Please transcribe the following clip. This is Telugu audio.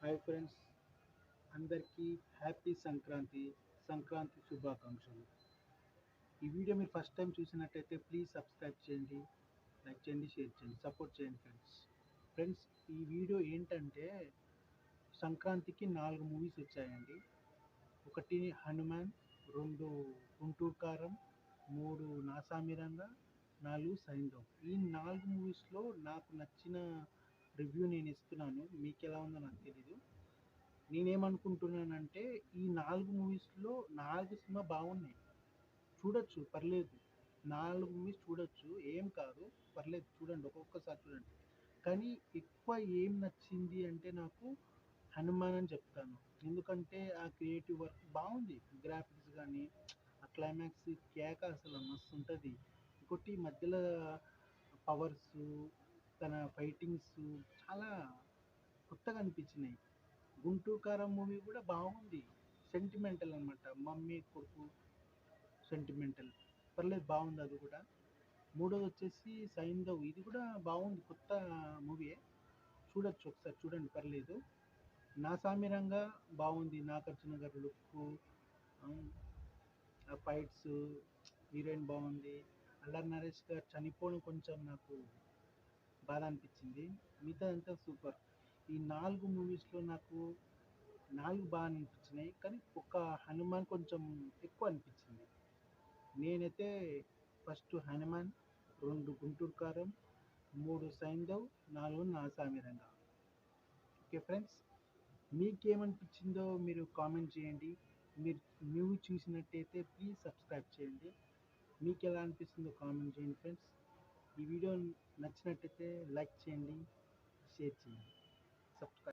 హాయ్ ఫ్రెండ్స్, అందరికీ హ్యాపీ సంక్రాంతి శుభాకాంక్షలు. ఈ వీడియో మీరు ఫస్ట్ టైం చూసినట్టయితే ప్లీజ్ సబ్స్క్రైబ్ చేయండి, లైక్ చేయండి, షేర్ చేయండి, సపోర్ట్ చేయండి ఫ్రెండ్స్. ఫ్రెండ్స్, ఈ వీడియో ఏంటంటే సంక్రాంతికి 4 మూవీస్ వచ్చాయండి. ఒకటి హనుమాన్, 2 గుంటూరు కారం, 3 నాసామిరంగా, 4 సైంధవ్. ఈ 4 మూవీస్లో నాకు నచ్చిన రివ్యూ నేను ఇస్తున్నాను. మీకు ఎలా ఉందో నాకు తెలీదు. నేనేమనుకుంటున్నానంటే ఈ 4 మూవీస్‌లో 4 సినిమా బాగున్నాయి. చూడొచ్చు, పర్లేదు. 4 మూవీస్ చూడొచ్చు, ఏం కాదు, పర్లేదు, చూడండి, ఒక్కొక్కసారి చూడండి. కానీ ఎక్కువ ఏం నచ్చింది అంటే నాకు 'హనుమాన్' అని చెప్తాను. ఎందుకంటే ఆ క్రియేటివ్ వర్క్ బాగుంది. గ్రాఫిక్స్ గానీ, ఆ క్లైమాక్స్ కేక అసలు మస్తుంటది. ఇంకోటి మధ్యలో పవర్సు, తన ఫైటింగ్స్ చాలా కొత్తగా అనిపించినాయి. 'గుంటూరు కారం' మూవీ కూడా బాగుంది. సెంటిమెంటల్ అనమాట. మమ్మీ కొడుకు సెంటిమెంటల్. పర్లేదు, బాగుంది అది కూడా. మూడోది వచ్చేసి 'సైంధవ్'. ఇది కూడా బాగుంది. కొత్త మూవీయే. చూడొచ్చు, ఒకసారి చూడండి, పర్లేదు. 'నా సామిరంగా' బాగుంది. నాగార్జున గారి లుక్కు, ఆ ఫైట్స్, హీరోయిన్ బాగుంది. అల్లరి నరేష్ గారు చనిపోవడం కొంచెం నాకు బాధ అనిపించింది. మిగతాదంతా సూపర్. ఈ 4 మూవీస్‌లో నాకు 4 బాగా అనిపించినాయి. కానీ ఒక 'హనుమాన్' కొంచెం ఎక్కువ అనిపించింది. నేనైతే ఫస్ట్ 'హనుమాన్', 2 గుంటూరు కారం, 3 సైంధవ్, 4 నాసామిరంగా. ఓకే ఫ్రెండ్స్, మీకేమనిపించిందో మీరు కామెంట్ చేయండి. మీరు మూవీ చూసినట్టయితే ప్లీజ్ సబ్స్క్రైబ్ చేయండి. మీకు ఎలా అనిపిస్తుందో కామెంట్ చేయండి ఫ్రెండ్స్. ఈ వీడియో నచ్చినట్టయితే లైక్ చేయండి, షేర్ చేయండి, సబ్స్క్రైబ్